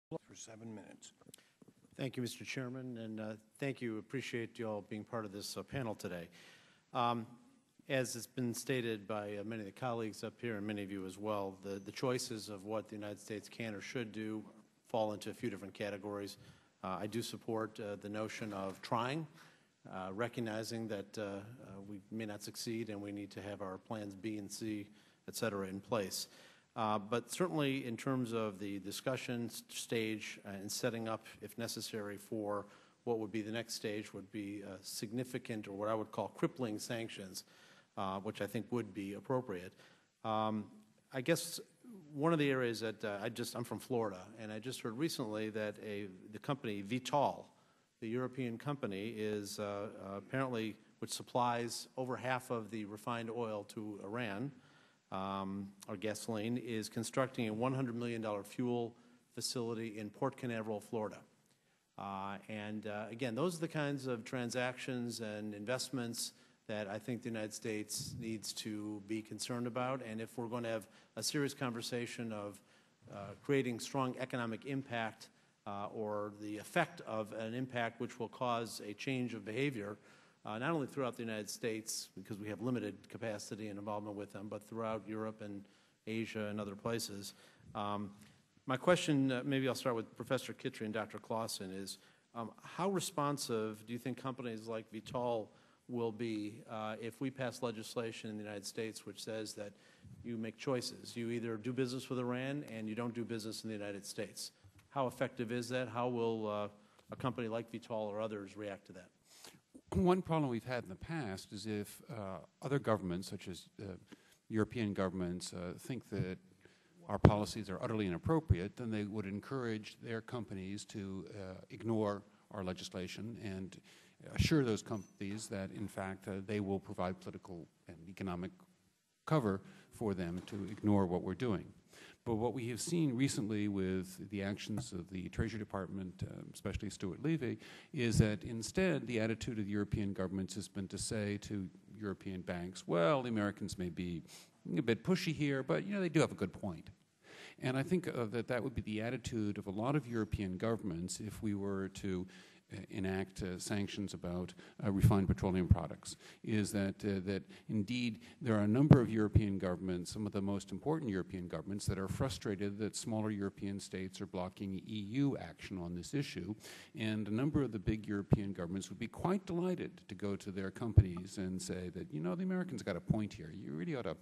For 7 minutes. Thank you, Mr. Chairman, and thank you. Appreciate you all being part of this panel today. As has been stated by many of the colleagues up here and many of you as well, the choices of what the United States can or should do fall into a few different categories. I do support the notion of trying, recognizing that we may not succeed and we need to have our plans B and C, et cetera, in place. But certainly in terms of the discussion stage and setting up, if necessary, for what would be the next stage would be significant, or what I would call crippling sanctions, which I think would be appropriate. I guess one of the areas that I'm from Florida, and I just heard recently that the company Vitol, the European company, is apparently, which supplies over half of the refined oil to Iran, or gasoline, is constructing a $100 million fuel facility in Port Canaveral, Florida. Again, those are the kinds of transactions and investments that I think the United States needs to be concerned about. And if we're going to have a serious conversation of creating strong economic impact or the effect of an impact which will cause a change of behavior, not only throughout the United States, because we have limited capacity and involvement with them, but throughout Europe and Asia and other places. My question, maybe I'll start with Professor Kittrey and Dr. Clausen, is how responsive do you think companies like Vitol will be if we pass legislation in the United States which says that you make choices? You either do business with Iran and you don't do business in the United States. How effective is that? How will a company like Vitol or others react to that? One problem we've had in the past is if other governments, such as European governments, think that our policies are utterly inappropriate, then they would encourage their companies to ignore our legislation and assure those companies that, in fact, they will provide political and economic cover for them to ignore what we're doing. But what we have seen recently with the actions of the Treasury Department, especially Stuart Levy, is that instead the attitude of the European governments has been to say to European banks, well, the Americans may be a bit pushy here, but they do have a good point. And I think that would be the attitude of a lot of European governments if we were to enact sanctions about refined petroleum products, is that indeed there are a number of European governments, some of the most important European governments, that are frustrated that smaller European states are blocking EU action on this issue, and a number of the big European governments would be quite delighted to go to their companies and say that, the Americans got a point here. You really ought to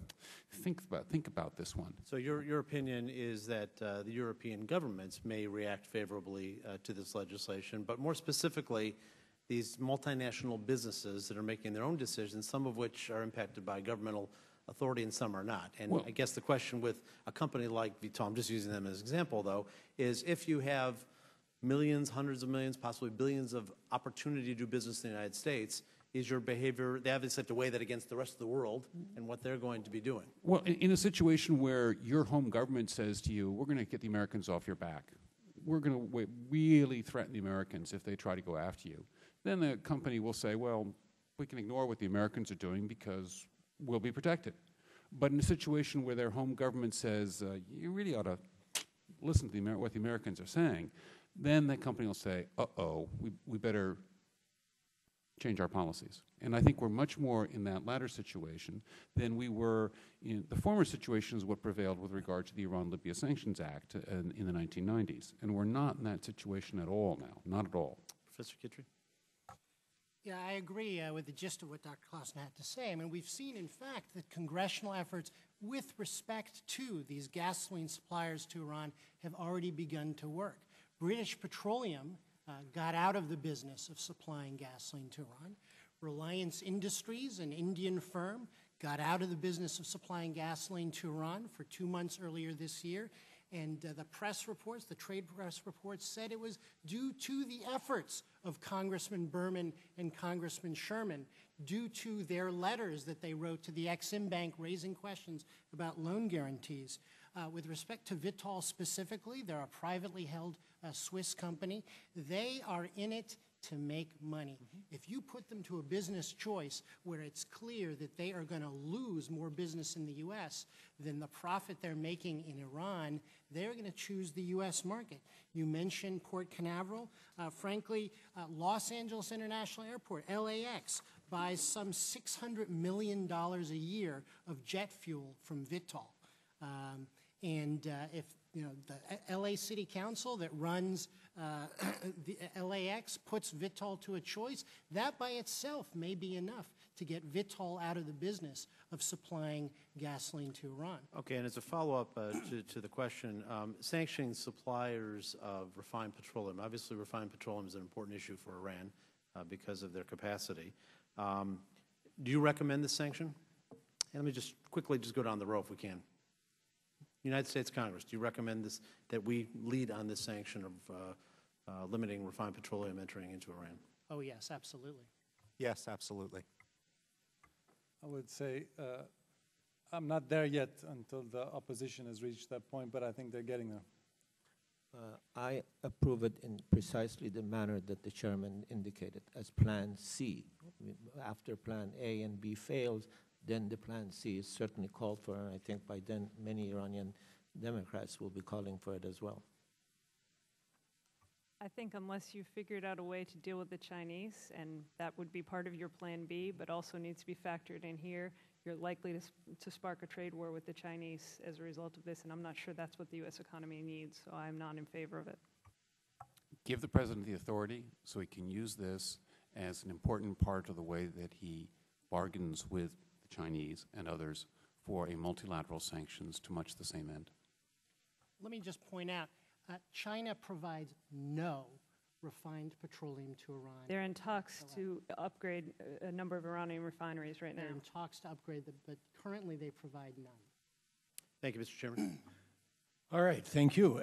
think about this one. So your opinion is that the European governments may react favorably to this legislation, but more specifically, these multinational businesses that are making their own decisions, some of which are impacted by governmental authority and some are not. And I guess the question with a company like Vitol, I'm just using them as an example, though, is if you have millions, hundreds of millions, possibly billions of opportunity to do business in the United States, is your behavior, they obviously have to weigh that against the rest of the world and what they're going to be doing. Well, in a situation where your home government says to you, we're going to get the Americans off your back, we're going to really threaten the Americans if they try to go after you, then the company will say, well, we can ignore what the Americans are doing because we'll be protected. But in a situation where their home government says, you really ought to listen to what the Americans are saying, then that company will say, uh-oh, we better change our policies. And I think we're much more in that latter situation than we were in the former situations what prevailed with regard to the Iran-Libya Sanctions Act in the 1990s. And we're not in that situation at all now, not at all. Professor Kittrey? Yeah, I agree with the gist of what Dr. Clausen had to say. I mean, we've seen, in fact, that congressional efforts with respect to these gasoline suppliers to Iran have already begun to work. British Petroleum got out of the business of supplying gasoline to Iran. Reliance Industries, an Indian firm, got out of the business of supplying gasoline to Iran for 2 months earlier this year. And the press reports, the trade press reports, said it was due to the efforts of Congressman Berman and Congressman Sherman, due to their letters that they wrote to the Exim Bank raising questions about loan guarantees. With respect to Vitol specifically, they're a privately held Swiss company. They are in it to make money. If you put them to a business choice where it's clear that they are going to lose more business in the U.S. than the profit they're making in Iran, they're going to choose the U.S. market. You mentioned Port Canaveral. Frankly, Los Angeles International Airport, LAX, buys some $600 million a year of jet fuel from Vitol. If you know, the LA City Council that runs the LAX puts Vitol to a choice, that by itself may be enough to get Vitol out of the business of supplying gasoline to Iran. Okay, and as a follow-up to the question, sanctioning suppliers of refined petroleum. Obviously, refined petroleum is an important issue for Iran because of their capacity. Do you recommend this sanction? And let me just quickly go down the row if we can. United States Congress, do you recommend this, that we lead on this sanction of limiting refined petroleum entering into Iran? Oh, yes, absolutely. Yes, absolutely. I would say I'm not there yet until the opposition has reached that point, but I think they're getting there. I approve it in precisely the manner that the chairman indicated, as Plan C. After Plan A and B fails, then the Plan C is certainly called for, and I think by then many Iranian Democrats will be calling for it as well. I think unless you figured out a way to deal with the Chinese, and that would be part of your Plan B, but also needs to be factored in here, you're likely to spark a trade war with the Chinese as a result of this, and I'm not sure that's what the U.S. economy needs, so I'm not in favor of it. Give the president the authority so he can use this as an important part of the way that he bargains with the Chinese and others for a multilateral sanctions to much the same end. Let me just point out, China provides no refined petroleum to Iran. They're in talks to upgrade a number of Iranian refineries right now. They're in talks to upgrade them, but currently they provide none. Thank you, Mr. Chairman. All right, thank you.